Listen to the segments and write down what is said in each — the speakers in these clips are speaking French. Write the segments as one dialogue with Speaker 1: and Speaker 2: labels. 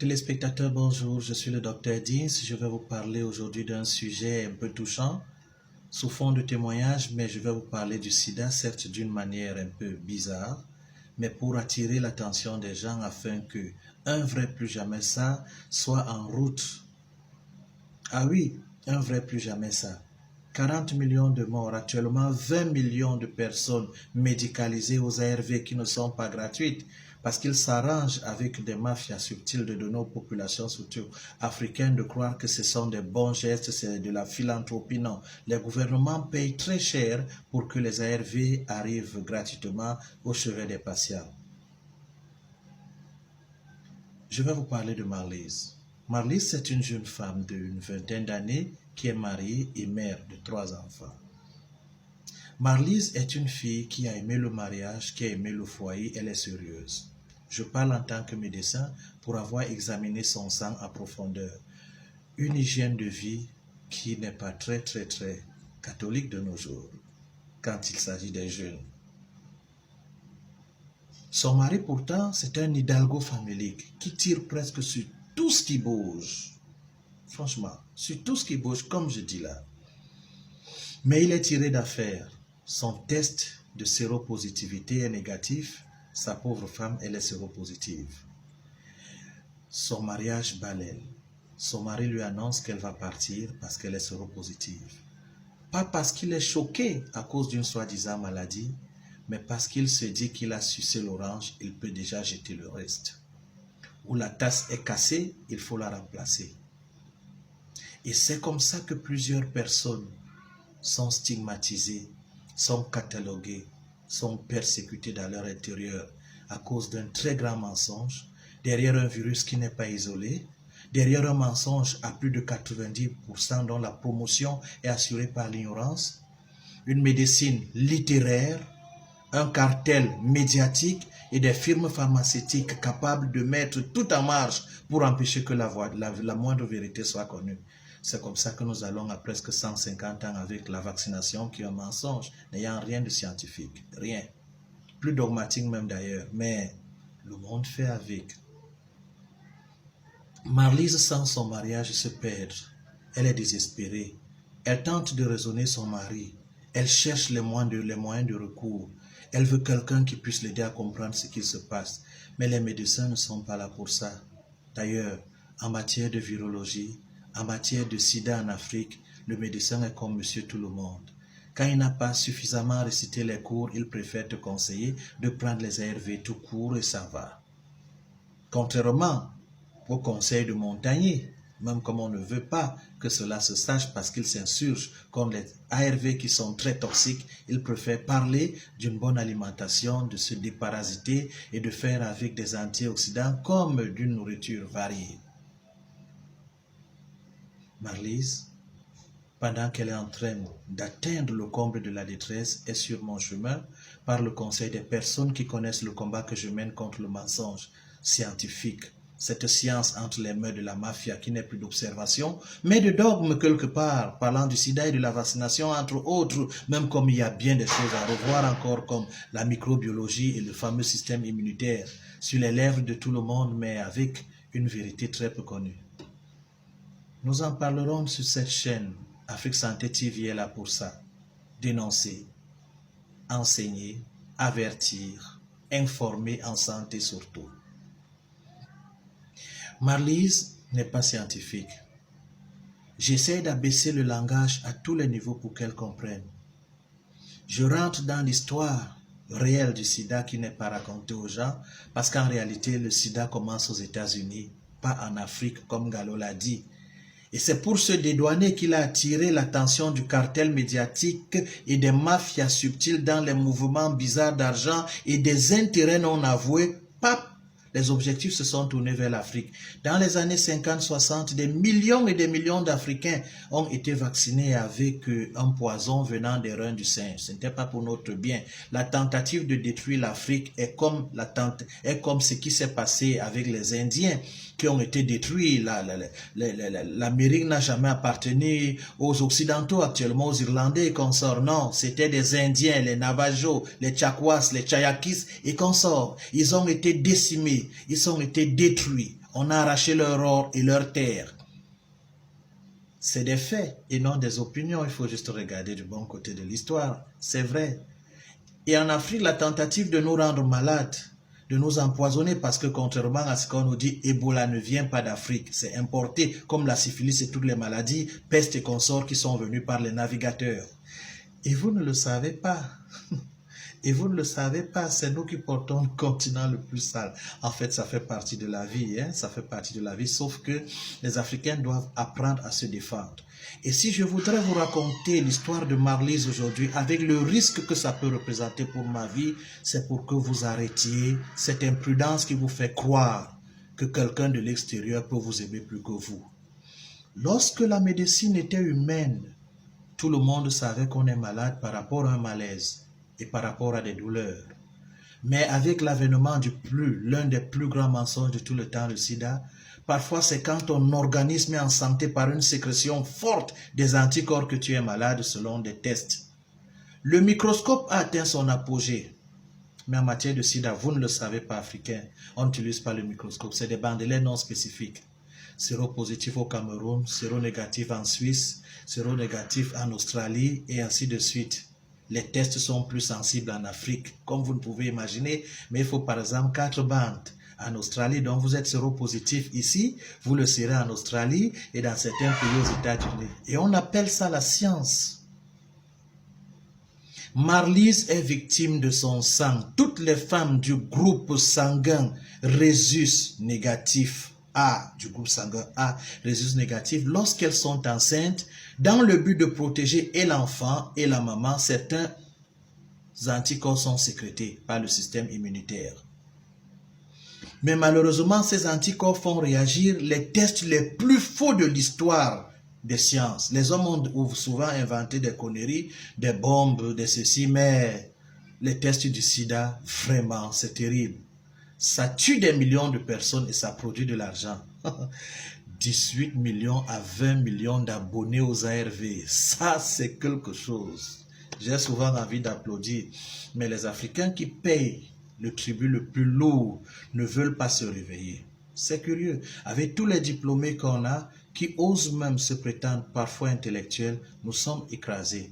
Speaker 1: Téléspectateurs, bonjour, je suis le docteur Dins. Je vais vous parler aujourd'hui d'un sujet un peu touchant, sous fond de témoignage, mais je vais vous parler du sida, certes d'une manière un peu bizarre, mais pour attirer l'attention des gens afin que un vrai plus jamais ça soit en route. Ah oui, un vrai plus jamais ça. 40 millions de morts, actuellement 20 millions de personnes médicalisées aux ARV qui ne sont pas gratuites parce qu'ils s'arrangent avec des mafias subtiles de nos populations, surtout africaines, de croire que ce sont des bons gestes, c'est de la philanthropie. Non, les gouvernements payent très cher pour que les ARV arrivent gratuitement au chevet des patients. Je vais vous parler de Marlise. Marlise, c'est une jeune femme d'une vingtaine d'années qui est mariée et mère de 3 enfants. Marlise est une fille qui a aimé le mariage, qui a aimé le foyer, elle est sérieuse. Je parle en tant que médecin pour avoir examiné son sang à profondeur. Une hygiène de vie qui n'est pas très catholique de nos jours, quand il s'agit des jeunes. Son mari pourtant, c'est un hidalgo famélique qui tire presque sur tout ce qui bouge. Franchement, sur tout ce qui bouge, comme je dis là. Mais il est tiré d'affaire. Son test de séropositivité est négatif. Sa pauvre femme, elle est séropositive. Son mariage balaie. Son mari lui annonce qu'elle va partir parce qu'elle est séropositive. Pas parce qu'il est choqué à cause d'une soi-disant maladie, mais parce qu'il se dit qu'il a sucé l'orange, il peut déjà jeter le reste. Où la tasse est cassée, il faut la remplacer. Et c'est comme ça que plusieurs personnes sont stigmatisées, sont cataloguées, sont persécutées dans leur intérieur à cause d'un très grand mensonge, derrière un virus qui n'est pas isolé, derrière un mensonge à plus de 90% dont la promotion est assurée par l'ignorance, une médecine littéraire, un cartel médiatique et des firmes pharmaceutiques capables de mettre tout en marche pour empêcher que la moindre vérité soit connue. C'est comme ça que nous allons à presque 150 ans avec la vaccination qui est un mensonge, n'ayant rien de scientifique, rien. Plus dogmatique même d'ailleurs, mais le monde fait avec. Marlise sent son mariage se perdre. Elle est désespérée. Elle tente de raisonner son mari. Elle cherche les moyens de recours. Elle veut quelqu'un qui puisse l'aider à comprendre ce qui se passe. Mais les médecins ne sont pas là pour ça. D'ailleurs, en matière de virologie, en matière de sida en Afrique, le médecin est comme monsieur tout le monde. Quand il n'a pas suffisamment récité les cours, il préfère te conseiller de prendre les ARV tout court et ça va. Contrairement au conseil de Montagnier, même comme on ne veut pas que cela se sache parce qu'il s'insurge contre les ARV qui sont très toxiques, il préfère parler d'une bonne alimentation, de se déparasiter et de faire avec des antioxydants comme d'une nourriture variée. Marlise, pendant qu'elle est en train d'atteindre le comble de la détresse, est sur mon chemin par le conseil des personnes qui connaissent le combat que je mène contre le mensonge scientifique. Cette science entre les mains de la mafia qui n'est plus d'observation, mais de dogme quelque part, parlant du sida et de la vaccination entre autres, même comme il y a bien des choses à revoir encore comme la microbiologie et le fameux système immunitaire sur les lèvres de tout le monde, mais avec une vérité très peu connue. Nous en parlerons sur cette chaîne. Afrique Santé TV est là pour ça. Dénoncer, enseigner, avertir, informer en santé surtout. Marlise n'est pas scientifique. J'essaie d'abaisser le langage à tous les niveaux pour qu'elle comprenne. Je rentre dans l'histoire réelle du sida qui n'est pas racontée aux gens parce qu'en réalité, le sida commence aux États-Unis, pas en Afrique comme Gallo l'a dit. Et c'est pour se dédouaner qu'il a attiré l'attention du cartel médiatique et des mafias subtiles dans les mouvements bizarres d'argent et des intérêts non avoués. Pap, les objectifs se sont tournés vers l'Afrique. Dans les années 50-60, des millions et des millions d'Africains ont été vaccinés avec un poison venant des reins du singe. Ce n'était pas pour notre bien. La tentative de détruire l'Afrique est comme ce qui s'est passé avec les Indiens qui ont été détruits. L'Amérique n'a jamais appartenu aux Occidentaux, actuellement aux Irlandais et consorts. Non, c'était des Indiens, les Navajos, les Chakwas, les Chayakis et consorts. Ils ont été décimés, ils ont été détruits. On a arraché leur or et leur terre. C'est des faits et non des opinions. Il faut juste regarder du bon côté de l'histoire. C'est vrai. Et en Afrique, la tentative de nous rendre malades, de nous empoisonner, parce que contrairement à ce qu'on nous dit, Ebola ne vient pas d'Afrique. C'est importé, comme la syphilis et toutes les maladies, peste et consorts qui sont venus par les navigateurs. Et vous ne le savez pas. Et vous ne le savez pas, c'est nous qui portons le continent le plus sale. En fait, ça fait partie de la vie, hein? Ça fait partie de la vie, sauf que les Africains doivent apprendre à se défendre. Et si je voudrais vous raconter l'histoire de Marlyse aujourd'hui, avec le risque que ça peut représenter pour ma vie, c'est pour que vous arrêtiez cette imprudence qui vous fait croire que quelqu'un de l'extérieur peut vous aimer plus que vous. Lorsque la médecine était humaine, tout le monde savait qu'on est malade par rapport à un malaise et par rapport à des douleurs. Mais avec l'avènement l'un des plus grands mensonges de tout le temps, le sida, parfois c'est quand ton organisme est en santé par une sécrétion forte des anticorps que tu es malade selon des tests. Le microscope a atteint son apogée. Mais en matière de sida, vous ne le savez pas, africain, on n'utilise pas le microscope, c'est des bandelets non spécifiques. Séropositif au Cameroun, séronégatif en Suisse, séronégatif en Australie et ainsi de suite. Les tests sont plus sensibles en Afrique, comme vous ne pouvez imaginer, mais il faut par exemple 4 bandes. En Australie, donc vous êtes séropositif ici, vous le serez en Australie et dans certains pays aux États-Unis. Et on appelle ça la science. Marlyse est victime de son sang. Toutes les femmes du groupe sanguin Rhésus négatif A, du groupe sanguin A, Rhésus négatif, lorsqu'elles sont enceintes, dans le but de protéger et l'enfant et la maman, certains anticorps sont sécrétés par le système immunitaire. Mais malheureusement, ces anticorps font réagir les tests les plus faux de l'histoire des sciences. Les hommes ont souvent inventé des conneries, des bombes, des ceci, mais les tests du sida, vraiment, c'est terrible. Ça tue des millions de personnes et ça produit de l'argent. 18 millions à 20 millions d'abonnés aux ARV. Ça, c'est quelque chose. J'ai souvent envie d'applaudir. Mais les Africains qui payent le tribut le plus lourd ne veulent pas se réveiller. C'est curieux. Avec tous les diplômés qu'on a, qui osent même se prétendre parfois intellectuels, nous sommes écrasés.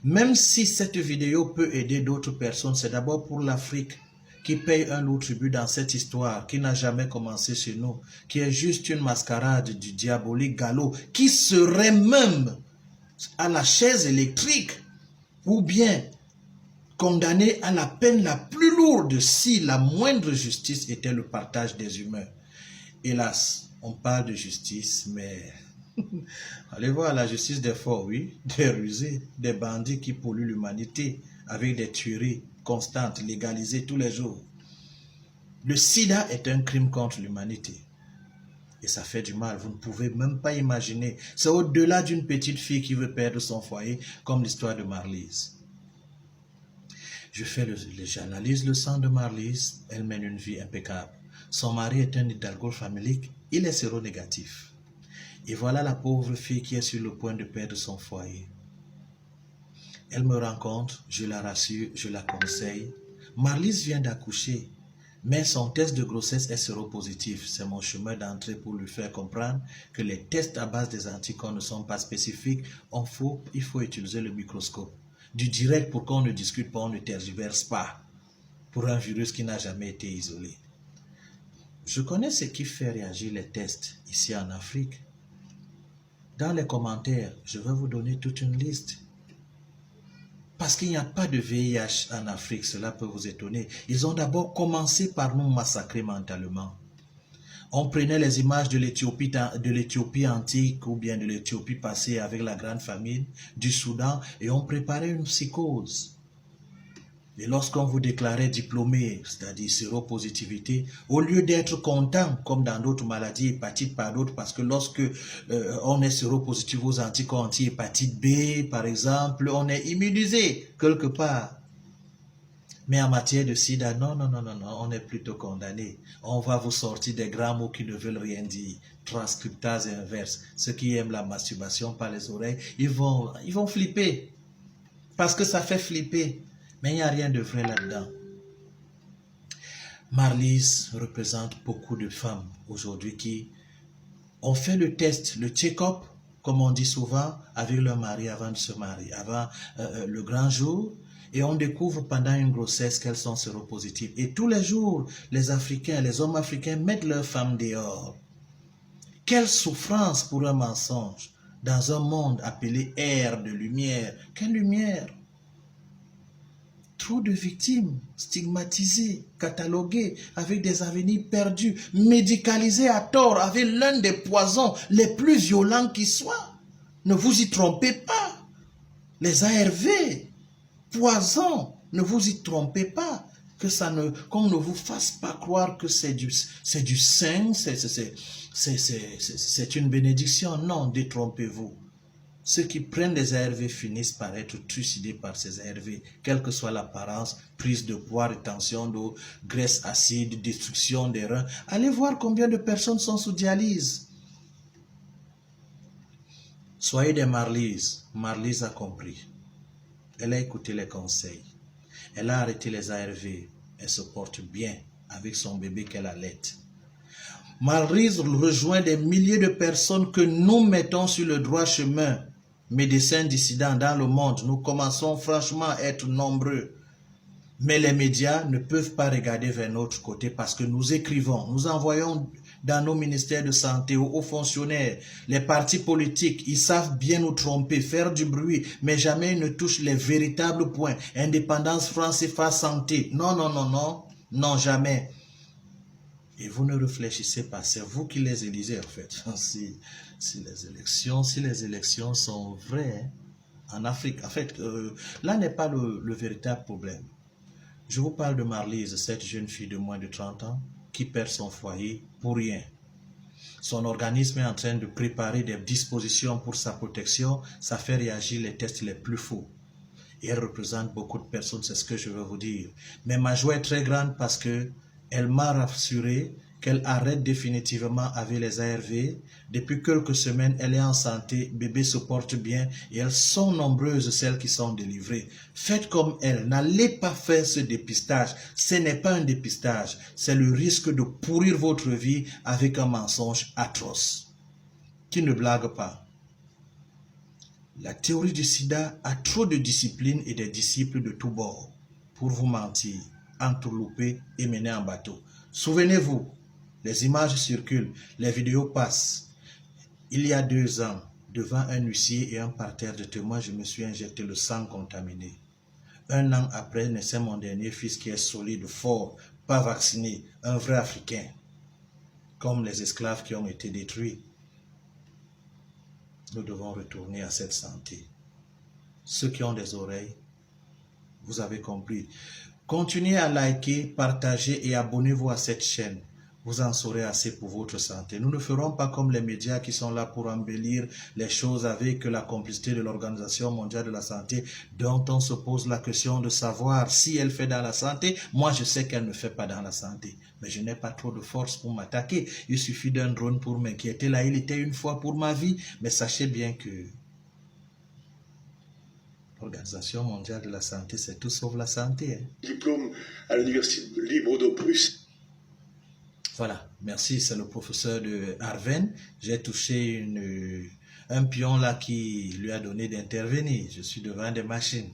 Speaker 1: Même si cette vidéo peut aider d'autres personnes, c'est d'abord pour l'Afrique qui paye un lourd tribut dans cette histoire qui n'a jamais commencé chez nous, qui est juste une mascarade du diabolique galop, qui serait même à la chaise électrique ou bien condamné à la peine la plus lourde si la moindre justice était le partage des humains. Hélas, on parle de justice, mais allez voir la justice des forts, oui, des rusés, des bandits qui polluent l'humanité avec des tueries constantes, légalisées tous les jours. Le sida est un crime contre l'humanité. Et ça fait du mal, vous ne pouvez même pas imaginer. C'est au-delà d'une petite fille qui veut perdre son foyer, comme l'histoire de Marlyse. J'analyse le sang de Marlyse, elle mène une vie impeccable. Son mari est un hidalgo famélique, il est séronégatif. Et voilà la pauvre fille qui est sur le point de perdre son foyer. Elle me rencontre, je la rassure, je la conseille. Marlyse vient d'accoucher, mais son test de grossesse est séropositif. C'est mon chemin d'entrée pour lui faire comprendre que les tests à base des anticorps ne sont pas spécifiques. Il faut utiliser le microscope. Du direct pour qu'on ne discute pas, on ne tergiverse pas. Pour un virus qui n'a jamais été isolé. Je connais ce qui fait réagir les tests ici en Afrique. Dans les commentaires, je vais vous donner toute une liste. Parce qu'il n'y a pas de VIH en Afrique, cela peut vous étonner. Ils ont d'abord commencé par nous massacrer mentalement. On prenait les images de l'Éthiopie antique ou bien de l'Éthiopie passée avec la grande famine, du Soudan, et on préparait une psychose. Et lorsqu'on vous déclarait diplômé, c'est-à-dire séropositivité, au lieu d'être content, comme dans d'autres maladies, hépatite par d'autres, parce que lorsque on est séropositif aux anticorps anti-hépatite B, par exemple, on est immunisé quelque part. Mais en matière de sida, non, on est plutôt condamné. On va vous sortir des grands mots qui ne veulent rien dire. Transcriptase inverse. Ceux qui aiment la masturbation par les oreilles, ils vont flipper. Parce que ça fait flipper. Mais il n'y a rien de vrai là-dedans. Marlise représente beaucoup de femmes aujourd'hui qui ont fait le test, le check-up, comme on dit souvent, avec leur mari avant de se marier, avant le grand jour, et on découvre pendant une grossesse qu'elles sont séropositives. Et tous les jours, les Africains, les hommes africains mettent leurs femmes dehors. Quelle souffrance pour un mensonge dans un monde appelé ère de lumière. Quelle lumière? Trop de victimes stigmatisées, cataloguées, avec des avenirs perdus, médicalisées à tort, avec l'un des poisons les plus violents qui soient. Ne vous y trompez pas. Les ARV, poison, ne vous y trompez pas. Qu'on ne vous fasse pas croire que c'est du saint, c'est une bénédiction. Non, détrompez-vous. Ceux qui prennent des ARV finissent par être trucidés par ces ARV, quelle que soit l'apparence, prise de poids, rétention d'eau, graisse acide, destruction des reins. Allez voir combien de personnes sont sous dialyse. Soyez des Marlise. Marlise a compris. Elle a écouté les conseils. Elle a arrêté les ARV. Elle se porte bien avec son bébé qu'elle allait. Marlise rejoint des milliers de personnes que nous mettons sur le droit chemin. Médecins dissidents dans le monde, nous commençons franchement à être nombreux. Mais les médias ne peuvent pas regarder vers notre côté parce que nous écrivons, nous envoyons dans nos ministères de santé, aux fonctionnaires, les partis politiques, ils savent bien nous tromper, faire du bruit, mais jamais ils ne touchent les véritables points. Indépendance, franc CFA, santé. Non, non, non, non, non, jamais. Et vous ne réfléchissez pas, c'est vous qui les élisez en fait. Si les élections sont vraies en Afrique, en fait, là n'est pas le véritable problème. Je vous parle de Marlise, cette jeune fille de moins de 30 ans qui perd son foyer pour rien. Son organisme est en train de préparer des dispositions pour sa protection, ça fait réagir les tests les plus faux. Et elle représente beaucoup de personnes, c'est ce que je veux vous dire. Mais ma joie est très grande parce que elle m'a rassuré qu'elle arrête définitivement avec les ARV. Depuis quelques semaines, elle est en santé, bébé se porte bien et elles sont nombreuses celles qui sont délivrées. Faites comme elle, n'allez pas faire ce dépistage. Ce n'est pas un dépistage, c'est le risque de pourrir votre vie avec un mensonge atroce. Qui ne blague pas. La théorie du sida a trop de disciplines et des disciples de tous bords pour vous mentir, entourlouper et mener en bateau. Souvenez-vous, les images circulent, les vidéos passent. Il y a 2 ans, devant un huissier et un parterre de témoins, je me suis injecté le sang contaminé. 1 an après, naissait mon dernier fils qui est solide, fort, pas vacciné, un vrai Africain, comme les esclaves qui ont été détruits. Nous devons retourner à cette santé. Ceux qui ont des oreilles, vous avez compris. Continuez à liker, partager et abonnez-vous à cette chaîne. Vous en saurez assez pour votre santé. Nous ne ferons pas comme les médias qui sont là pour embellir les choses avec la complicité de l'Organisation mondiale de la santé, dont on se pose la question de savoir si elle fait dans la santé. Moi, je sais qu'elle ne fait pas dans la santé. Mais je n'ai pas trop de force pour m'attaquer. Il suffit d'un drone pour m'inquiéter. Là, il était une fois pour ma vie. Mais sachez bien que l'Organisation mondiale de la santé, c'est tout sauf la santé.
Speaker 2: Diplôme à l'Université libre de Bruxelles.
Speaker 1: Voilà, merci, c'est le professeur de Arven. J'ai touché un pion là qui lui a donné d'intervenir. Je suis devant des machines.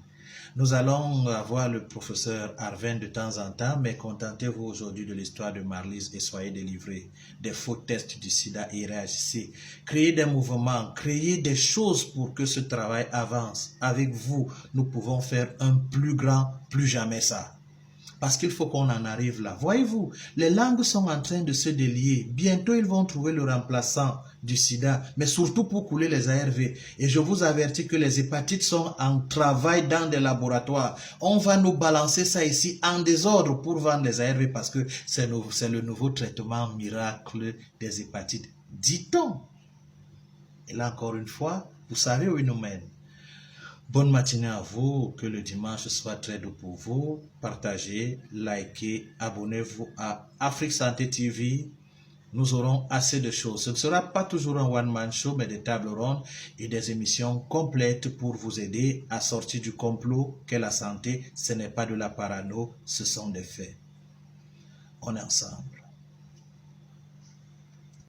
Speaker 1: Nous allons avoir le professeur Arven de temps en temps, mais contentez-vous aujourd'hui de l'histoire de Marlise et soyez délivrés des faux tests du sida et réagissez. Créez des mouvements, créez des choses pour que ce travail avance. Avec vous, nous pouvons faire un plus grand, plus jamais ça. Parce qu'il faut qu'on en arrive là. Voyez-vous, les langues sont en train de se délier. Bientôt, ils vont trouver le remplaçant du sida, mais surtout pour couler les ARV. Et je vous avertis que les hépatites sont en travail dans des laboratoires. On va nous balancer ça ici en désordre pour vendre les ARV parce que c'est le nouveau traitement miracle des hépatites. Dit-on. Et là, encore une fois, vous savez où il nous mène. Bonne matinée à vous, que le dimanche soit très doux pour vous. Partagez, likez, abonnez-vous à Afrique Santé TV. Nous aurons assez de choses. Ce ne sera pas toujours un one-man show, mais des tables rondes et des émissions complètes pour vous aider à sortir du complot qu'est la santé. Ce n'est pas de la parano, ce sont des faits. On est ensemble.